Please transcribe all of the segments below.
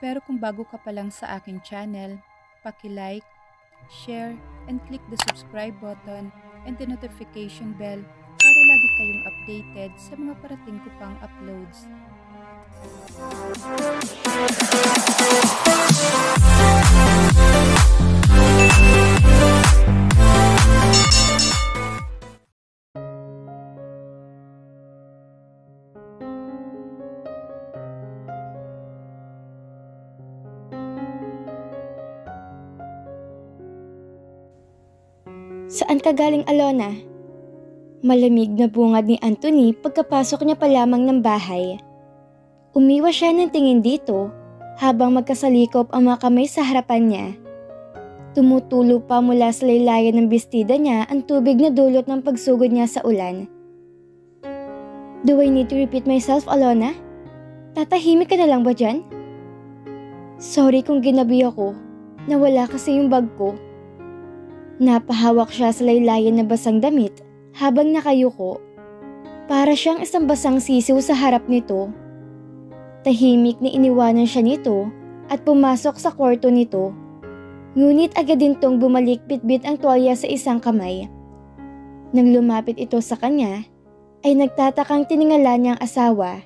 Pero kung bago ka pa lang sa aking channel, paki-like, share, and click the subscribe button and the notification bell para lagi kayong updated sa mga parating ko pang uploads. Saan ka galing, Alona? Malamig na bungad ni Anthony pagkapasok niya pa lamang ng bahay. Umiwas siya ng tingin dito habang magkasalikop ang mga kamay sa harapan niya. Tumutulo pa mula sa laylayan ng bestida niya ang tubig na dulot ng pagsugod niya sa ulan. Do I need to repeat myself, Alona? Tatahimik ka na lang ba dyan? Sorry kung ginabi ako. Nawala kasi yung bag ko. Napahawak siya sa laylayan na basang damit habang nakayuko. Para siyang isang basang sisiw sa harap nito. Tahimik na iniwanan siya nito at pumasok sa kwarto nito. Ngunit agad din tong bumalik bitbit ang tuwalya sa isang kamay. Nang lumapit ito sa kanya, ay nagtatakang tiningala niyang asawa.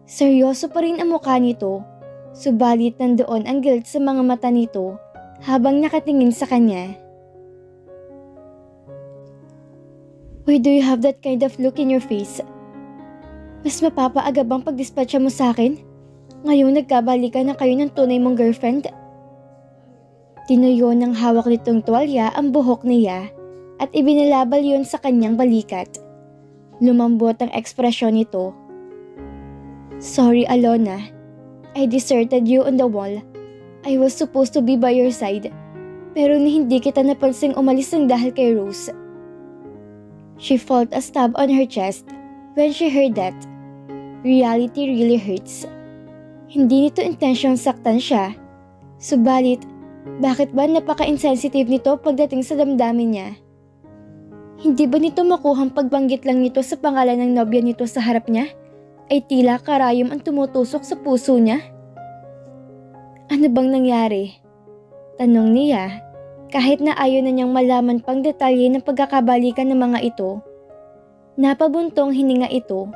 Seryoso pa rin ang mukha nito, subalit nandoon ang guilt sa mga mata nito habang nakatingin sa kanya. Why do you have that kind of look in your face? Mas mapapaaga bang pag-dispatcha mo sa akin? Ngayong nagkabalikan na kayo ng tunay mong girlfriend? Tinuyo ng hawak nitong tuwalya ang buhok niya at ibinalabal yun sa kanyang balikat. Lumambot ang ekspresyon nito. Sorry, Alona. I deserted you on the wall. I was supposed to be by your side. Pero hindi kita napansing umalis ng dahil kay Rose. She felt a stab on her chest when she heard that. Reality really hurts. Hindi nito intensyong saktan siya. Subalit, bakit ba napaka-insensitive nito pagdating sa damdamin niya? Hindi ba nito makuhang pagbanggit lang nito sa pangalan ng nobya nito sa harap niya ay tila karayom ang tumutusok sa puso niya? Ano bang nangyari? Tanong niya. Kahit na ayaw na niyang malaman pang detalye ng pagkakabalikan ng mga ito, napabuntong hininga ito.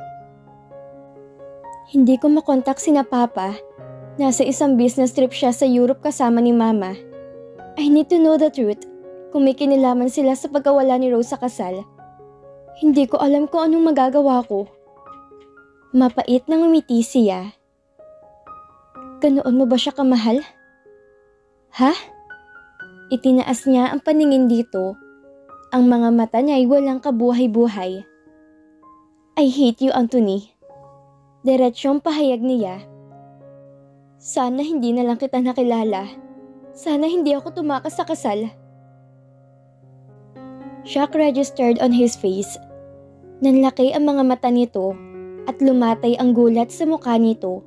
Hindi ko makontak sina Papa. Nasa isang business trip siya sa Europe kasama ni Mama. I need to know the truth kung may kinalaman sila sa pagkawala ni Rose sa kasal. Hindi ko alam kung anong magagawa ko. Mapait na ngumiti siya. Ganoon mo ba siya kamahal? Ha? Itinaas niya ang paningin dito. Ang mga mata niya ay walang kabuhay-buhay. I hate you, Anthony. Diretsyong pahayag niya. Sana hindi na lang kita nakilala. Sana hindi ako tumakas sa kasal. Shock registered on his face. Nanlaki ang mga mata nito at lumatay ang gulat sa mukha nito.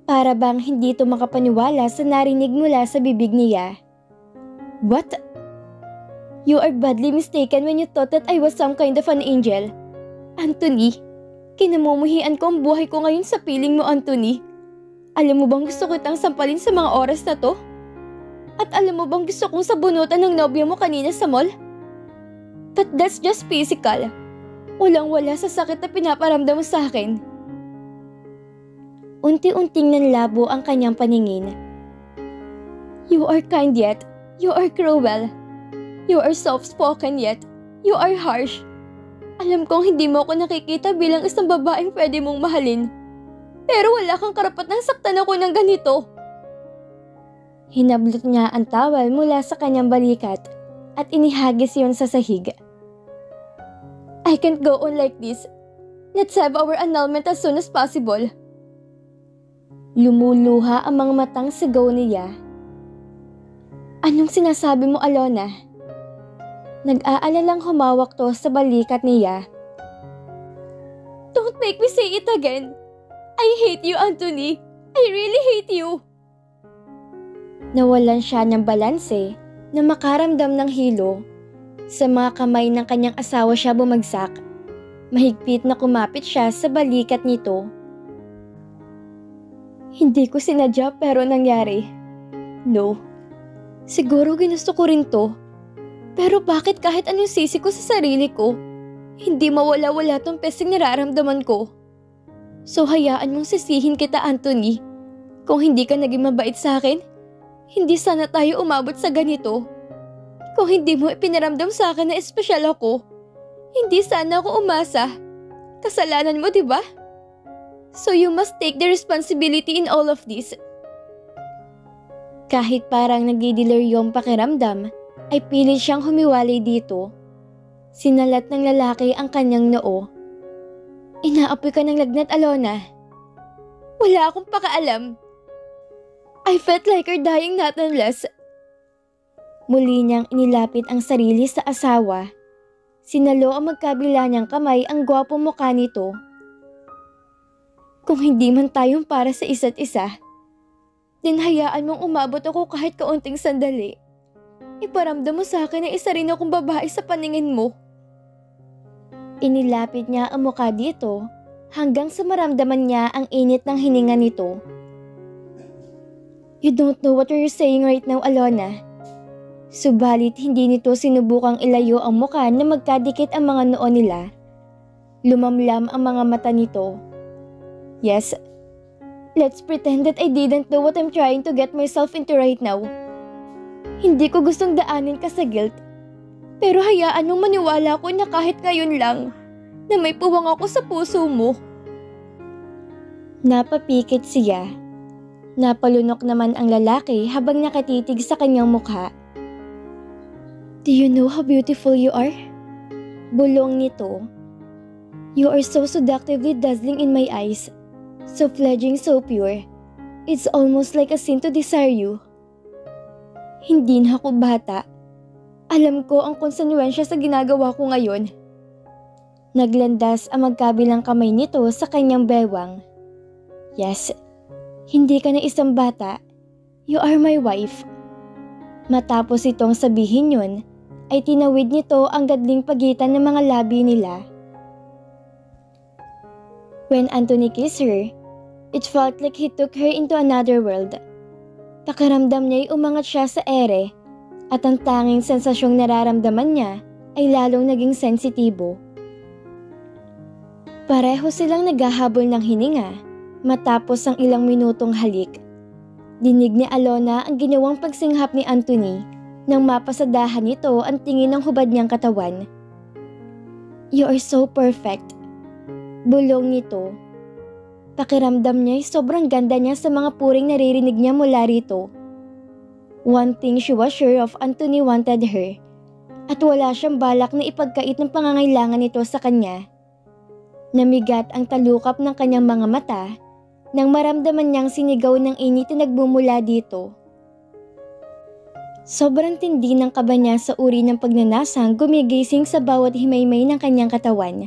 Para bang hindi ito makapaniwala sa narinig mula sa bibig niya. What? You are badly mistaken when you thought that I was some kind of an angel. Anthony, kinamumuhian ko ang buhay ko ngayon sa piling mo, Anthony. Alam mo bang gusto kitang sampalin sa mga oras na to? At alam mo bang gusto kong sabunutan ng nobya mo kanina sa mall? But that's just physical. Walang-wala sa sakit na pinaparamdam mo sa akin. Unti-unting nanlabo ang kanyang paningin. You are kind yet. You are cruel. You are soft-spoken yet. You are harsh. Alam kong hindi mo ako nakikita bilang isang babaeng pwede mong mahalin. Pero wala kang karapatang saktan ako ng ganito. Hinablot niya ang towel mula sa kanyang balikat at inihagis yon sa sahig. I can't go on like this. Let's have our annulment as soon as possible. Lumuluha ang mga matang sigaw niya. Anong sinasabi mo, Alona? Nag-aalalang humawak to sa balikat niya. Don't make me say it again. I hate you, Anthony. I really hate you. Nawalan siya ng balanse na makaramdam ng hilo. Sa mga kamay ng kanyang asawa siya bumagsak. Mahigpit na kumapit siya sa balikat nito. Hindi ko sinadya pero nangyari. No. Siguro ginusto ko rin to. Pero bakit kahit anong sisi ko sa sarili ko, hindi mawala-wala tong pesing nararamdaman ko? So hayaan mong sisihin kita, Anthony. Kung hindi ka naging mabait sa akin, hindi sana tayo umabot sa ganito. Kung hindi mo ipinaramdam sa akin na espesyal ako, hindi sana ako umasa. Kasalanan mo, di ba? So you must take the responsibility in all of this. Kahit parang nagdideliryo ang pakiramdam, ay pilit siyang humiwalay dito. Sinalat ng lalaki ang kanyang noo. Inaapoy ka ng lagnat, Alona. Wala akong pakaalam. I felt like her dying not unless. Muli niyang inilapit ang sarili sa asawa. Sinalo ang magkabila niyang kamay ang gwapong mukha nito. Kung hindi man tayong para sa isa't isa, din hayaan mong umabot ako kahit kaunting sandali. Iparamdam mo sa akin na isa rin akong babae sa paningin mo. Inilapit niya ang mukha dito hanggang sa maramdaman niya ang init ng hininga nito. You don't know what you're saying right now, Alona. Subalit hindi nito sinubukang ilayo ang mukha na magkadikit ang mga noo nila. Lumamlam ang mga mata nito. Yes, let's pretend that I didn't know what I'm trying to get myself into right now. Hindi ko gustong daanin ka sa guilt, pero hayaan mong maniwala ko na kahit ngayon lang, na may puwang ako sa puso mo. Napapikit siya. Napalunok naman ang lalaki habang nakatitig sa kanyang mukha. Do you know how beautiful you are? Bulong nito. You are so seductively dazzling in my eyes. So fledging, so pure. It's almost like a sin to desire you. Hindi na ako bata. Alam ko ang konsekwensya sa ginagawa ko ngayon. Naglandas ang magkabilang kamay nito sa kanyang bewang. Yes, hindi ka na isang bata. You are my wife. Matapos itong sabihin yun, ay tinawid nito ang gadling pagitan ng mga labi nila. When Anthony kissed her, it felt like he took her into another world. Pakiramdam niya'y umangat siya sa ere at ang tanging sensasyong nararamdaman niya ay lalong naging sensitibo. Pareho silang naghahabol ng hininga matapos ang ilang minutong halik. Dinig ni Alona ang ginawang pagsinghap ni Anthony nang mapasadahan nito ang tingin ng hubad niyang katawan. You are so perfect. Bulong nito. Pakiramdam niya'y sobrang ganda niya sa mga puring naririnig niya mula rito. One thing she was sure of, Anthony wanted her. At wala siyang balak na ipagkait ng pangangailangan nito sa kanya. Namigat ang talukap ng kanyang mga mata nang maramdaman niyang sinigaw ng init na nagmumula dito. Sobrang tindi ng kaba niya sa uri ng pagnanasang gumigising sa bawat himaymay ng kanyang katawan.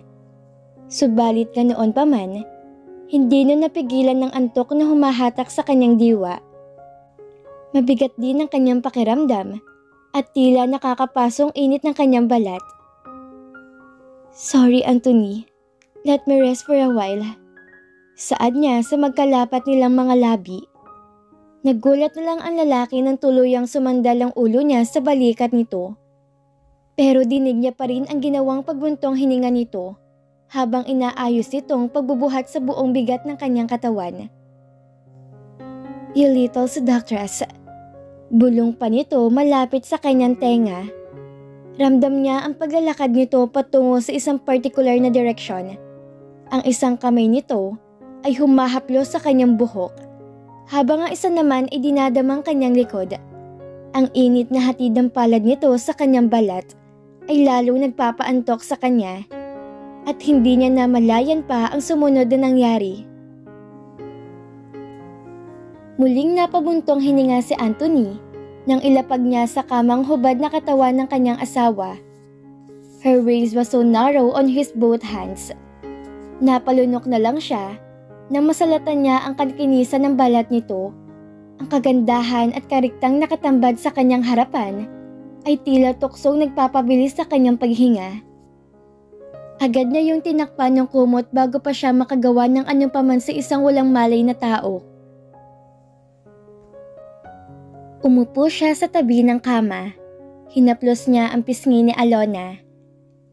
Subalit ganoon pa man, hindi na napigilan ng antok na humahatak sa kanyang diwa. Mabigat din ang kanyang pakiramdam at tila nakakapasong init ng kanyang balat. Sorry, Anthony. Let me rest for a while. Saad niya sa magkalapat nilang mga labi. Nagulat na lang ang lalaki nang tuluyang sumandal ang ulo niya sa balikat nito. Pero dinig niya pa rin ang ginawang pagbuntong hininga nito habang inaayos itong pagbubuhat sa buong bigat ng kanyang katawan. You little seductress. Bulong pa nito malapit sa kanyang tenga. Ramdam niya ang paglalakad nito patungo sa isang particular na direksyon. Ang isang kamay nito ay humahaplo sa kanyang buhok, habang ang isa naman ay dinadamang kanyang likod. Ang init na hatid ng palad nito sa kanyang balat ay lalong nagpapaantok sa kanya at hindi niya namalayan pa ang sumunod na nangyari. Muling napabuntong hininga si Anthony nang ilapag niya sa kamang hubad na katawan ng kanyang asawa. Her waist was so narrow on his both hands. Napalunok na lang siya nang masalatan niya ang kakinisan ng balat nito. Ang kagandahan at kariktang nakatambad sa kanyang harapan ay tila tuksong nagpapabilis sa kanyang paghinga. Agad niya yung tinakpan ng kumot bago pa siya makagawa ng anong paman sa isang walang malay na tao. Umupo siya sa tabi ng kama. Hinaplos niya ang pisngi ni Alona.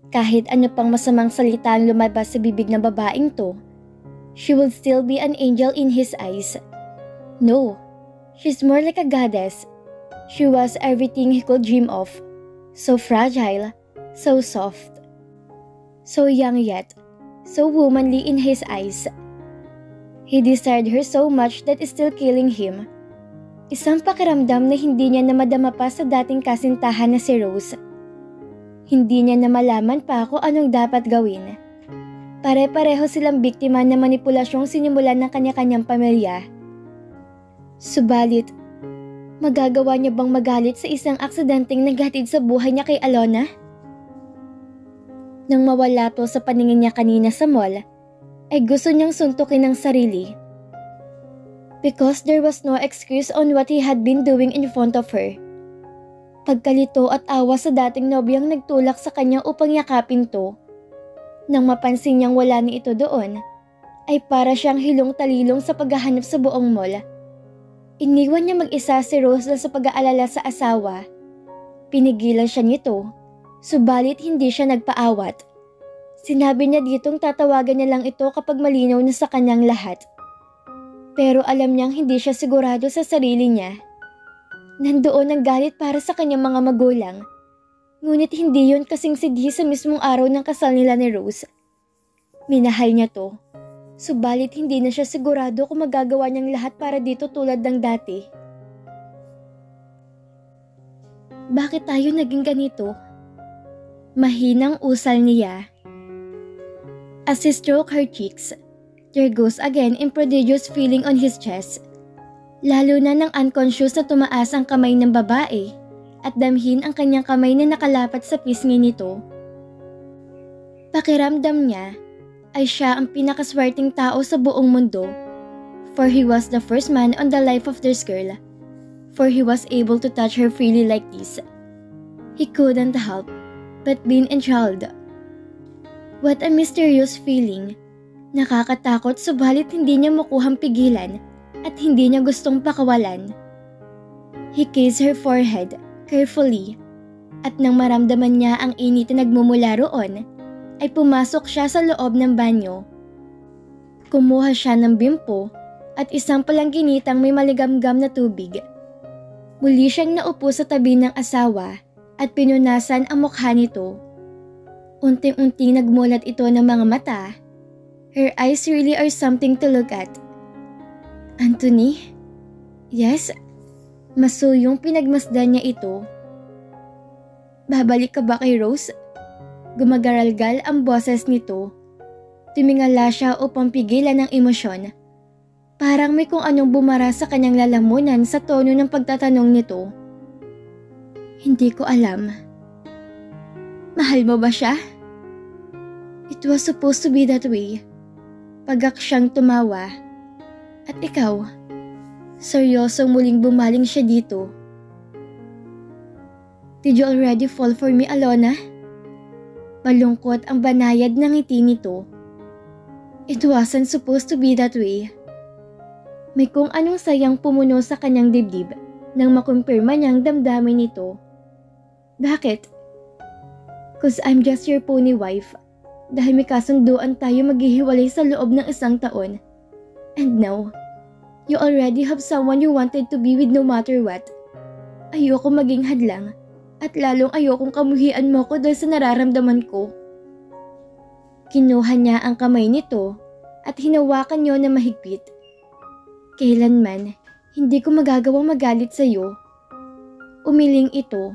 Kahit ano pang masamang salita ang lumabas sa bibig ng babaeng to, she would still be an angel in his eyes. No, she's more like a goddess. She was everything he could dream of. So fragile, so soft. So young yet, so womanly in his eyes. He desired her so much that it's still killing him. Isang pakiramdam na hindi niya na madama pa sa dating kasintahan na si Rose. Hindi niya na malaman pa kung anong dapat gawin. Pare-pareho silang biktima ng manipulasyong sinimulan ng kanya-kanyang pamilya. Subalit, magagawa niya bang magalit sa isang aksidenteng naghatid sa buhay niya kay Alona? Nang mawala to sa paningin niya kanina sa mall, ay gusto niyang suntukin ang sarili. Because there was no excuse on what he had been doing in front of her. Pagkalito at awa sa dating nobyang nagtulak sa kanya upang yakapin to. Nang mapansin niyang wala ni ito doon, ay para siyang hilong-talilong sa paghahanap sa buong mall. Iniwan niya mag-isa si Rose sa pag-aalala sa asawa. Pinigilan siya nito, subalit hindi siya nagpaawat. Sinabi niya ditong tatawagan niya lang ito kapag malinaw na sa kanyang lahat. Pero alam niyang hindi siya sigurado sa sarili niya. Nandoon ang galit para sa kanyang mga magulang. Ngunit hindi yun kasing sidhi sa mismong araw ng kasal nila ni Rose. Minahal niya to. Subalit hindi na siya sigurado kung magagawa niyang lahat para dito tulad ng dati. Bakit tayo naging ganito? Mahinang usal niya. As he stroked her cheeks, there goes again a prodigious feeling on his chest. Lalo na nang unconscious na tumaas ang kamay ng babae at damhin ang kanyang kamay na nakalapat sa pisngi nito. Pakiramdam niya ay siya ang pinakaswerteng tao sa buong mundo, for he was the first man on the life of this girl, for he was able to touch her freely like this. He couldn't help but being enthralled. What a mysterious feeling. Nakakatakot subalit hindi niya makuhang pigilan at hindi niya gustong pakawalan. He kissed her forehead carefully at nang maramdaman niya ang init na nagmumula roon, ay pumasok siya sa loob ng banyo. Kumuha siya ng bimpo at isang palangginitang may maligamgam na tubig. Muli siyang naupo sa tabi ng asawa at pinunasan ang mukha nito. Unting-unting nagmulat ito ng mga mata. Her eyes really are something to look at. Anthony? Yes? Masuyong pinagmasdan niya ito. Babalik ka ba kay Rose? Gumagaralgal ang boses nito. Tumingala siya upang pigilan ang emosyon. Parang may kung anong bumara sa kanyang lalamunan sa tono ng pagtatanong nito. Hindi ko alam. Mahal mo ba siya? It was supposed to be that way. Pagak siyang tumawa. At ikaw? Seryosong muling bumaling siya dito. Did you already fall for me, Alona? Malungkot ang banayad ng ngiti nito. It wasn't supposed to be that way. May kung anong sayang pumuno sa kanyang dibdib nang makumpirma niyang damdamin nito. Bakit? 'Cause I'm just your pony wife. Dahil may kasunduan tayo maghihiwalay sa loob ng isang taon. And now, you already have someone you wanted to be with no matter what. Ayoko maging hadlang at lalong ayokong kamuhian mo ko dahil sa nararamdaman ko. Kinuha niya ang kamay nito at hinawakan niyo na mahigpit. Kailanman, hindi ko magagawang magalit sa iyo. Umiling ito.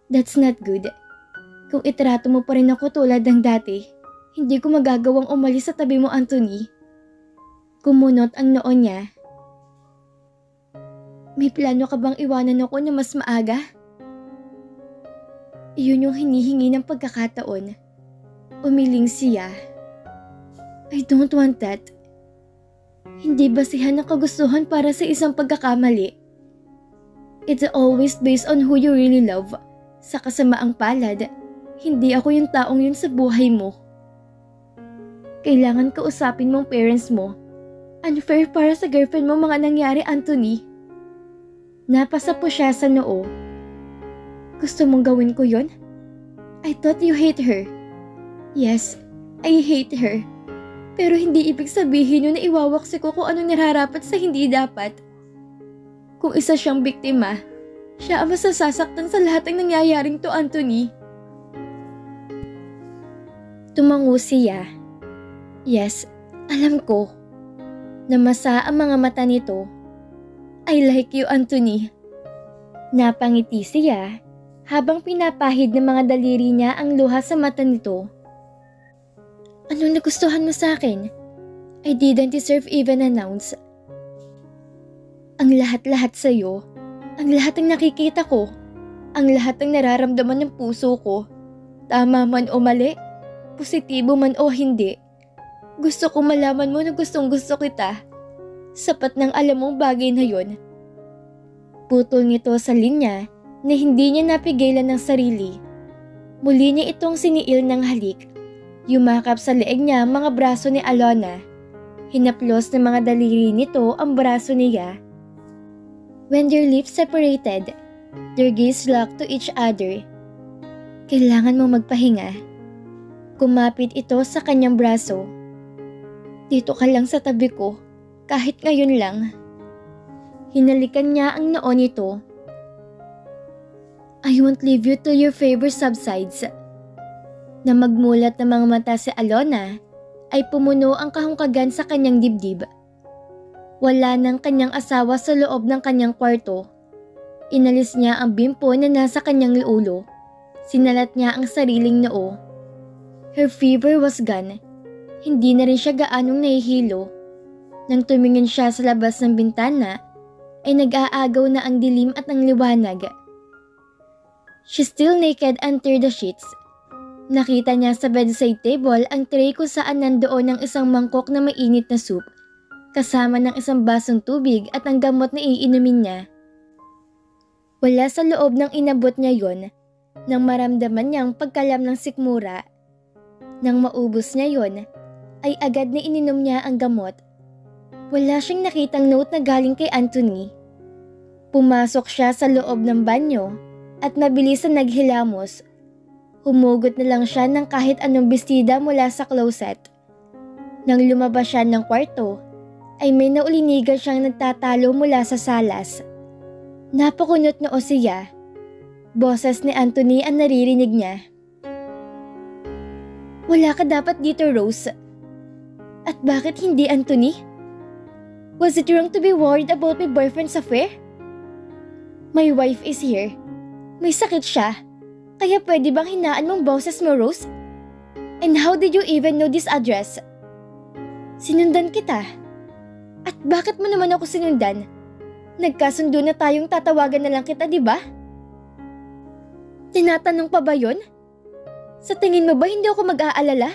That's not good. Kung itrato mo pa rin ako tulad ng dati, hindi ko magagawang umalis sa tabi mo, Anthony. Kumunot ang noo niya. May plano ka bang iwanan ako na mas maaga? Iyon yung hinihingi ng pagkakataon. Umiling siya. I don't want that. Hindi basihan ng kagustuhan para sa isang pagkakamali. It's always based on who you really love. Sa kasamaang palad, hindi ako yung taong yun sa buhay mo. Kailangan kausapin mong parents mo. Unfair para sa girlfriend mo mga nangyari, Anthony. Napasa po siya sa noo. Gusto mong gawin ko yon? I thought you hate her. Yes, I hate her. Pero hindi ibig sabihin yun na iwawaksi ko kung anong nararapat sa hindi dapat. Kung isa siyang biktima, siya ang masasasaktan sa lahat ng nangyayaring to, Anthony. Tumango siya. Yes, alam ko. Namasa ang mga mata nito. I like you, Anthony. Napangiti siya habang pinapahid ng mga daliri niya ang luha sa mata nito. Anong nagustuhan mo sa akin? I didn't deserve even an ounce. Ang lahat-lahat sa'yo, ang lahat ng nakikita ko, ang lahat ng nararamdaman ng puso ko, tama man o mali, positibo man o hindi. Gusto ko malaman mo na gustong gusto kita. Sapat ng alam mong bagay na yon. Putol nito sa linya na hindi niya napigilan ng sarili. Muli niya itong siniil ng halik. Yumakap sa leeg niya mga braso ni Alona. Hinaplos ng mga daliri nito ang braso niya. When their lips separated, their gaze locked to each other. Kailangan mong magpahinga. Kumapit ito sa kanyang braso. Dito ka lang sa tabi ko. Kahit ngayon lang. Hinalikan niya ang noo nito. I won't leave you till your fever subsides. Na magmulat ng mga mata si Alona, ay pumuno ang kahungkagan sa kanyang dibdib. Wala ng kanyang asawa sa loob ng kanyang kwarto. Inalis niya ang bimpo na nasa kanyang ulo. Sinalat niya ang sariling noo. Her fever was gone. Hindi na rin siya gaanong nahihilo. Nang tumingin siya sa labas ng bintana, ay nag-aagaw na ang dilim at ang liwanag. She's still naked under the sheets. Nakita niya sa bedside table ang tray kung saan nandoon ang isang mangkok na mainit na soup, kasama ng isang basong tubig at ang gamot na iinumin niya. Wala sa loob ng inabot niya yon, nang maramdaman niyang pagkalam ng sikmura. Nang maubos niya yon, ay agad na ininom niya ang gamot. Wala siyang nakitang note na galing kay Anthony. Pumasok siya sa loob ng banyo at mabilis na naghilamos. Humugot na lang siya ng kahit anong bestida mula sa closet. Nang lumabas siya ng kwarto, ay may naulinigan siyang nagtatalo mula sa salas. Napakunot noo siya. Boses ni Anthony ang naririnig niya. Wala ka dapat dito, Rose. At bakit hindi, Anthony? Was it wrong to be worried about my boyfriend's affair? My wife is here. May sakit siya. Kaya pwede bang hinaan mong boses mo, Rose? And how did you even know this address? Sinundan kita. At bakit mo naman ako sinundan? Nagkasundo na tayong tatawagan na lang kita, di ba? Tinatanong pa ba yun? Sa tingin mo ba hindi ako mag-aalala?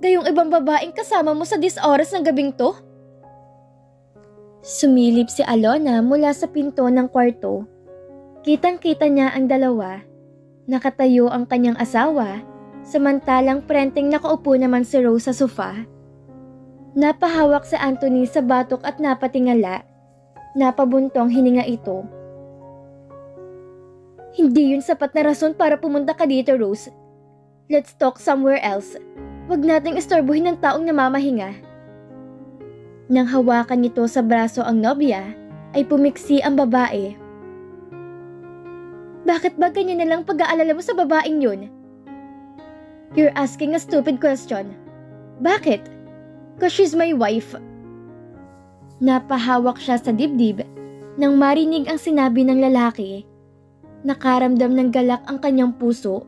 Gayong ibang babaeng kasama mo sa oras ng gabing to? Sumilip si Alona mula sa pinto ng kwarto. Kitang-kita niya ang dalawa. Nakatayo ang kanyang asawa, samantalang prenteng nakaupo naman si Rose sa sofa. Napahawak si Anthony sa batok at napatingala. Napabuntong hininga ito. Hindi yun sapat na rason para pumunta ka dito, Rose. Let's talk somewhere else. Huwag nating istorbohin ng taong namamahinga. Nang hawakan nito sa braso ang nobya, ay pumiksi ang babae. Bakit ba ganyan na lang pag-aalala mo sa babaeng yun? You're asking a stupid question. Bakit? 'Cause she's my wife. Napahawak siya sa dibdib nang marinig ang sinabi ng lalaki. Nakaramdam ng galak ang kanyang puso.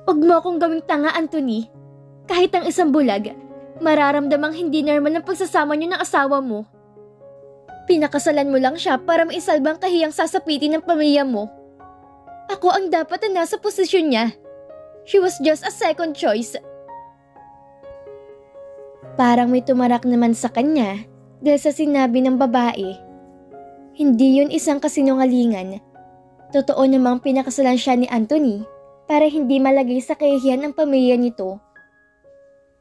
Huwag mo akong gawing tanga, Anthony. Kahit ang isang bulag, mararamdamang hindi normal ang pagsasama niyo ng asawa mo. Pinakasalan mo lang siya para maisalbang kahiyang sasapitin ng pamilya mo. Ako ang dapat na nasa posisyon niya. She was just a second choice. Parang may tumarak naman sa kanya dahil sa sinabi ng babae. Hindi yun isang kasinungalingan. Totoo namang pinakasalan siya ni Anthony para hindi malagay sa kahihiyan ang pamilya nito.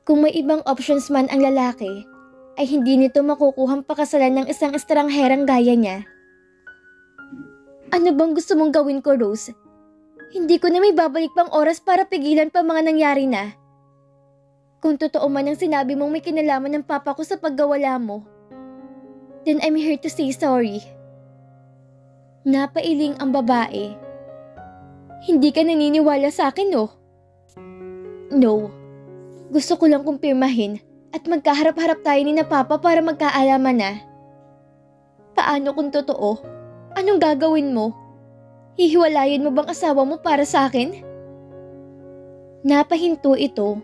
Kung may ibang options man ang lalaki, ay hindi nito makukuhang pakasalan ng isang estrangherang gaya niya. Ano bang gusto mong gawin ko, Rose? Hindi ko na may babalik pang oras para pigilan pa mga nangyari na. Kung totoo man ang sinabi mong may kinalaman ng papa ko sa paggawala mo, then I'm here to say sorry. Napailing ang babae. Hindi ka naniniwala sa akin, no? No. Gusto ko lang kumpirmahin at magkaharap-harap tayo ni na papa para magkaalaman na. Paano kung totoo? Anong gagawin mo? Hihiwalayin mo bang asawa mo para sa akin? Napahinto ito.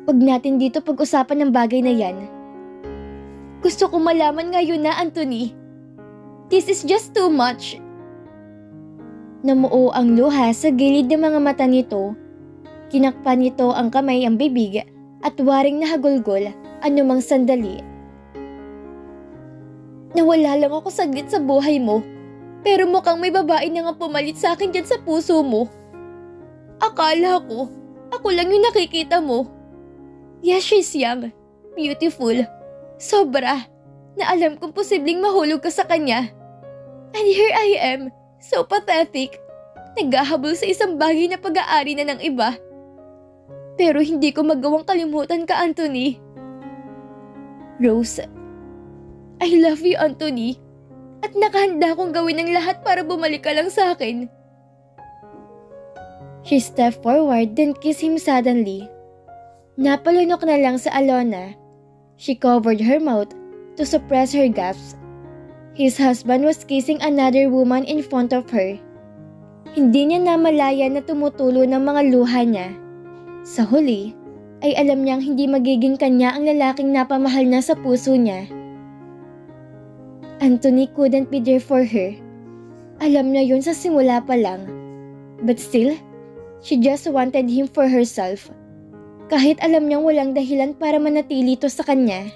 Huwag natin dito pag-usapan ng bagay na yan. Gusto ko malaman ngayon na, Anthony. This is just too much. Namuo ang luha sa gilid ng mga mata nito. Kinakpan nito ang kamay ang bibig at waring nahagulgol anumang sandali. Nawala lang ako saglit sa buhay mo, pero mukhang may babae na nga pumalit sa akin dyan sa puso mo. Akala ko, ako lang yung nakikita mo. Yes, she's young, beautiful, sobra, na alam kong posibleng mahulog ka sa kanya. And here I am, so pathetic, naghahabol sa isang bagay na pag-aari na ng iba. Pero hindi ko magawang kalimutan ka, Anthony. Rose, I love you, Anthony. At nakahanda kong gawin ang lahat para bumalik ka lang sa akin. She stepped forward then kissed him suddenly. Napalunok na lang sa Alona. She covered her mouth to suppress her gasps. His husband was kissing another woman in front of her. Hindi niya namalaya na tumutulo ng mga luha niya. Sa huli, ay alam niyang hindi magiging kanya ang lalaking napamahal na sa puso niya. Anthony couldn't be there for her. Alam niya yun sa simula pa lang. But still, she just wanted him for herself. Kahit alam niyang walang dahilan para manatili ito sa kanya.